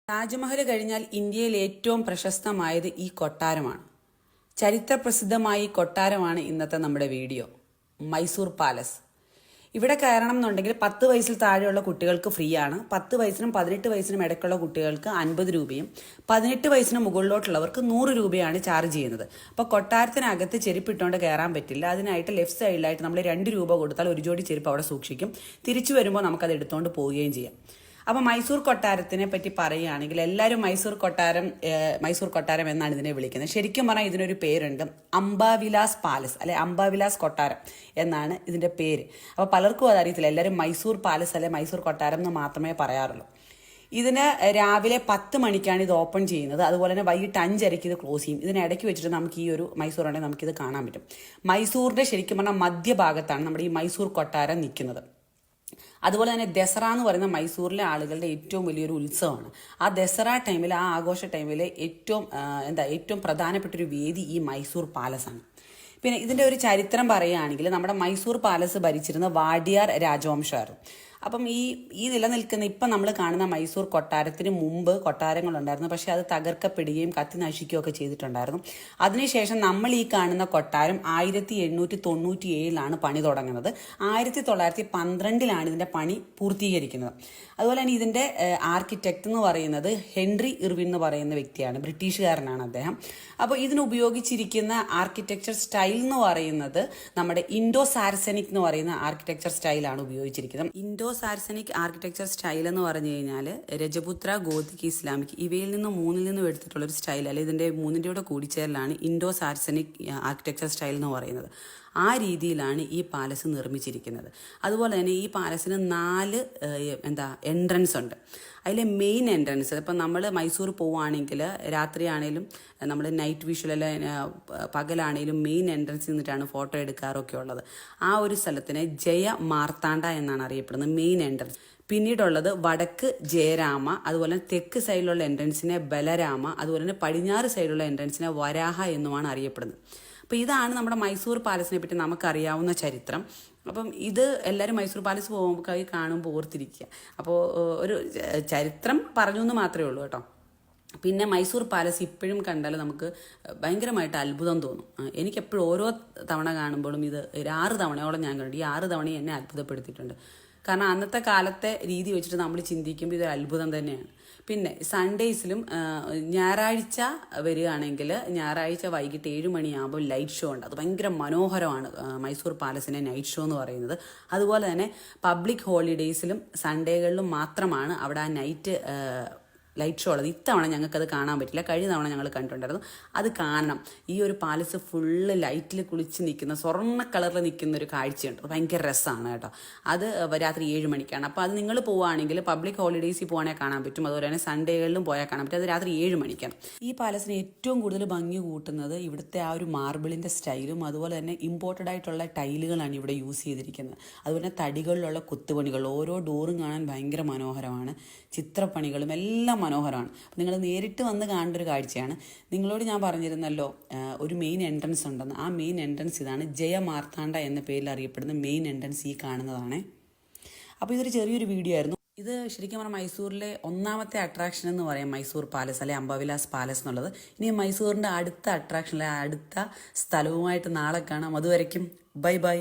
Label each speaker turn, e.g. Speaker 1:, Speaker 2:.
Speaker 1: താജ്മഹൽ കഴിഞ്ഞാൽ ഇന്ത്യയിൽ ഏറ്റവും പ്രശസ്തമായത് ഈ കൊട്ടാരമാണ്. ചരിത്രപ്രസിദ്ധമായ ഈ കൊട്ടാരമാണ് ഇന്നത്തെ നമ്മുടെ വീഡിയോ. മൈസൂർ പാലസ്. ഇവിടെ കയറണം എന്നുണ്ടെങ്കിൽ 10 വയസ്സിൽ താഴെയുള്ള കുട്ടികൾക്ക് ഫ്രീ ആണ്. 10 വയസ്സിനും 18 വയസ്സിനും ഇടയ്ക്കുള്ള കുട്ടികൾക്ക് 50 രൂപയും 18 വയസ്സിന് മുകളിലോട്ടുള്ളവർക്ക് 100 രൂപയാണ് ചാർജ് ചെയ്യുന്നത്. അപ്പോൾ കൊട്ടാരത്തിനകത്ത് ചെരുപ്പിട്ടുകൊണ്ട് കയറാൻ പറ്റില്ല. അതിനായിട്ട് ലെഫ്റ്റ് സൈഡിലായിട്ട് നമ്മൾ 2 രൂപ കൊടുത്താൽ ഒരു ജോഡി ചെരുപ്പ് അവിടെ സൂക്ഷിക്കും. തിരിച്ചു വരുമ്പോൾ നമുക്കത് എടുത്തുകൊണ്ട് പോവുകയും ചെയ്യാം. അപ്പോൾ മൈസൂർ കൊട്ടാരത്തിനെ പറ്റി പറയുകയാണെങ്കിൽ എല്ലാവരും മൈസൂർ കൊട്ടാരം എന്നാണ് ഇതിനെ വിളിക്കുന്നത്. ശരിക്കും പറഞ്ഞാൽ ഇതിനൊരു പേരുണ്ട്, അംബാവിലാസ് പാലസ് അല്ലെ അംബാവിലാസ് കൊട്ടാരം എന്നാണ് ഇതിന്റെ പേര്. അപ്പോൾ പലർക്കും അതറിയത്തില്ല. എല്ലാവരും മൈസൂർ പാലസ് അല്ലെ മൈസൂർ കൊട്ടാരം എന്ന് മാത്രമേ പറയാറുള്ളൂ. ഇതിന് രാവിലെ 10 മണിക്കാണ് ഇത് ഓപ്പൺ ചെയ്യുന്നത്. അതുപോലെ തന്നെ വൈകിട്ട് 5:30 ഇത് ക്ലോസ് ചെയ്യും. ഇതിനിടയ്ക്ക് വെച്ചിട്ട് നമുക്ക് ഈ ഒരു മൈസൂർ ഉണ്ടെങ്കിൽ നമുക്കിത് കാണാൻ പറ്റും. മൈസൂറിന്റെ ശരിക്കും പറഞ്ഞാൽ മധ്യഭാഗത്താണ് നമ്മുടെ ഈ മൈസൂർ കൊട്ടാരം നിൽക്കുന്നത്. അതുപോലെ തന്നെ ദസറ എന്ന് പറയുന്ന മൈസൂരിലെ ആളുകളുടെ ഏറ്റവും വലിയൊരു ഉത്സവമാണ്. ആ ദസറ ടൈമിൽ, ആ ആഘോഷ ടൈമിലെ ഏറ്റവും പ്രധാനപ്പെട്ട ഒരു വേദി ഈ മൈസൂർ പാലസാണ്. പിന്നെ ഇതിന്റെ ഒരു ചരിത്രം പറയുകയാണെങ്കിൽ നമ്മുടെ മൈസൂർ പാലസ് ഭരിച്ചിരുന്ന വാഡിയാർ രാജവംശമായിരുന്നു. അപ്പം ഈ നിലനിൽക്കുന്ന ഇപ്പം നമ്മൾ കാണുന്ന മൈസൂർ കൊട്ടാരത്തിന് മുമ്പ് കൊട്ടാരങ്ങളുണ്ടായിരുന്നു. പക്ഷെ അത് തകർക്കപ്പെടുകയും കത്തി നശിക്കുകയൊക്കെ ചെയ്തിട്ടുണ്ടായിരുന്നു. അതിനുശേഷം നമ്മൾ ഈ കാണുന്ന കൊട്ടാരം 1897 പണി തുടങ്ങുന്നത്. 1912 ഇതിന്റെ പണി പൂർത്തീകരിക്കുന്നത്. അതുപോലെ തന്നെ ഇതിന്റെ ആർക്കിടെക്ട് എന്ന് പറയുന്നത് ഹെൻറി ഇർവിൻ എന്ന് പറയുന്ന വ്യക്തിയാണ്, ബ്രിട്ടീഷുകാരനാണ് അദ്ദേഹം. അപ്പോൾ ഇതിന് ഉപയോഗിച്ചിരിക്കുന്ന ആർക്കിടെക്ചർ സ്റ്റൈൽ എന്ന് പറയുന്നത് നമ്മുടെ ഇൻഡോ സാർസനിക് എന്ന് പറയുന്ന ആർക്കിടെക്ചർ സ്റ്റൈലാണ് ഉപയോഗിച്ചിരിക്കുന്നത്. ഇൻഡോ സാർസനിക് ആർക്കിടെക്ചർ സ്റ്റൈൽ എന്ന് പറഞ്ഞു കഴിഞ്ഞാൽ രജപുത്ര, ഗോതിക്, ഇസ്ലാമിക് ഇവയിൽ നിന്നും മൂന്നിൽ നിന്നും എടുത്തിട്ടുള്ള ഒരു സ്റ്റൈൽ, അല്ലെങ്കിൽ ഇതിന്റെ മൂന്നിൻ്റെയുടെ കൂടിച്ചേരലാണ് ഇൻഡോ സാർസനിക് ആർക്കിടെക്ചർ സ്റ്റൈൽ എന്ന് പറയുന്നത്. ആ രീതിയിലാണ് ഈ പാലസ് നിർമ്മിച്ചിരിക്കുന്നത്. അതുപോലെ തന്നെ ഈ പാലസിന് 4 എൻട്രൻസ് ഉണ്ട്. അതിലെ മെയിൻ എൻട്രൻസ്, ഇപ്പം നമ്മൾ മൈസൂർ പോവുകയാണെങ്കിൽ രാത്രിയാണേലും നമ്മൾ നൈറ്റ് വിഷ്വൽ അല്ലെ പകലാണേലും മെയിൻ എൻട്രൻസിൽ നിന്നിട്ടാണ് ഫോട്ടോ എടുക്കാറൊക്കെ ഉള്ളത്. ആ ഒരു സ്ഥലത്തിനെ ജയ മാർത്താണ്ഡ എന്നാണ് അറിയപ്പെടുന്നത്, മെയിൻ എൻട്രൻസ്. പിന്നീടുള്ളത് വടക്ക് ജയരാമ, അതുപോലെ തന്നെ തെക്ക് സൈഡിലുള്ള എൻട്രൻസിനെ ബലരാമ, അതുപോലെ തന്നെ പടിഞ്ഞാറ് സൈഡിലുള്ള എൻട്രൻസിനെ വരാഹ എന്നുമാണ് അറിയപ്പെടുന്നത്. അപ്പോൾ ഇതാണ് നമ്മുടെ മൈസൂർ പാലസിനെ പറ്റി നമുക്കറിയാവുന്ന ചരിത്രം. അപ്പം ഇത് എല്ലാവരും മൈസൂർ പാലസ് പോകുമ്പോൾ കാണുമ്പോൾ ഓർത്തിരിക്കുക. അപ്പോൾ ഒരു ചരിത്രം പറഞ്ഞു എന്ന് മാത്രമേ ഉള്ളൂ കേട്ടോ. പിന്നെ മൈസൂർ പാലസ് ഇപ്പോഴും കണ്ടാൽ നമുക്ക് ഭയങ്കരമായിട്ട് അത്ഭുതം തോന്നും. എനിക്കെപ്പോഴും ഓരോ തവണ കാണുമ്പോഴും ഇത് 6 തവണയോളം ഞാൻ കണ്ടു. ഈ 6 തവണയും എന്നെ അത്ഭുതപ്പെടുത്തിയിട്ടുണ്ട്. കാരണം അന്നത്തെ കാലത്തെ രീതി വെച്ചിട്ട് നമ്മൾ ചിന്തിക്കുമ്പോൾ ഇതൊരു അത്ഭുതം തന്നെയാണ്. പിന്നെ സൺഡേയ്സിലും ഞായറാഴ്ച വരികയാണെങ്കിൽ ഞായറാഴ്ച വൈകിട്ട് 7 മണിയാകുമ്പോൾ ലൈറ്റ് ഷോ ഉണ്ട്. അത് ഭയങ്കര മനോഹരമാണ് മൈസൂർ പാലസിൻ്റെ നൈറ്റ് ഷോ എന്ന് പറയുന്നത്. അതുപോലെ തന്നെ പബ്ലിക് ഹോളിഡേയ്സിലും സൺഡേകളിലും മാത്രമാണ് അവിടെ ആ ലൈറ്റ് ഷോ ഉള്ളത്. ഇത്തവണ ഞങ്ങൾക്കത് കാണാൻ പറ്റില്ല. കഴിഞ്ഞ തവണ ഞങ്ങൾ കണ്ടിട്ടുണ്ടായിരുന്നു. അത് കാണണം. ഈ ഒരു പാലസ് ഫുള്ള് ലൈറ്റിൽ കുളിച്ച് നിൽക്കുന്ന, സ്വർണ്ണ കളറിൽ നിൽക്കുന്ന ഒരു കാഴ്ചയുണ്ട്. അത് ഭയങ്കര രസമാണ് കേട്ടോ. അത് രാത്രി 7 മണിക്കാണ്. അപ്പോൾ അത് നിങ്ങൾ പോവുകയാണെങ്കിൽ പബ്ലിക് ഹോളിഡേയ്സിൽ പോകാണെങ്കിൽ കാണാൻ പറ്റും. അതുപോലെ തന്നെ സൺഡേകളിലും പോയാൽ കാണാൻ പറ്റും. അത് രാത്രി 7 മണിക്കാണ്. ഈ പാലസിന് ഏറ്റവും കൂടുതൽ ഭംഗി കൂട്ടുന്നത് ഇവിടുത്തെ ആ ഒരു മാർബിളിൻ്റെ സ്റ്റൈലും അതുപോലെ തന്നെ ഇമ്പോർട്ടഡ് ആയിട്ടുള്ള ടൈലുകളാണ് ഇവിടെ യൂസ് ചെയ്തിരിക്കുന്നത്. അതുപോലെ തന്നെ തടികളിലുള്ള കൊത്തുപണികൾ, ഓരോ ഡോറും കാണാൻ ഭയങ്കര മനോഹരമാണ്. ചിത്രപ്പണികളും എല്ലാം മനോഹരമാണ്. നിങ്ങൾ നേരിട്ട് വന്ന് കാണേണ്ട ഒരു കാഴ്ചയാണ്. നിങ്ങളോട് ഞാൻ പറഞ്ഞിരുന്നല്ലോ ഒരു മെയിൻ എൻട്രൻസ് ഉണ്ടെന്ന്. ആ മെയിൻ എൻട്രൻസ് ഇതാണ്. ജയ മാർത്താണ്ഡ എന്ന പേരിൽ അറിയപ്പെടുന്ന മെയിൻ എൻട്രൻസ് ഈ കാണുന്നതാണ്. അപ്പോൾ ഇതൊരു ചെറിയൊരു വീഡിയോ ആയിരുന്നു. ഇത് ശരിക്കും പറഞ്ഞാൽ മൈസൂരിലെ 1ാമത്തെ അട്രാക്ഷൻ എന്ന് പറയാം മൈസൂർ പാലസ് അല്ലെ അംബാവിലാസ് പാലസ് എന്നുള്ളത്. ഇനി മൈസൂറിൻ്റെ അടുത്ത അട്രാക്ഷൻ അല്ലെ അടുത്ത സ്ഥലവുമായിട്ട് നാളെ കാണാം. അതുവരയ്ക്കും ബൈ ബൈ.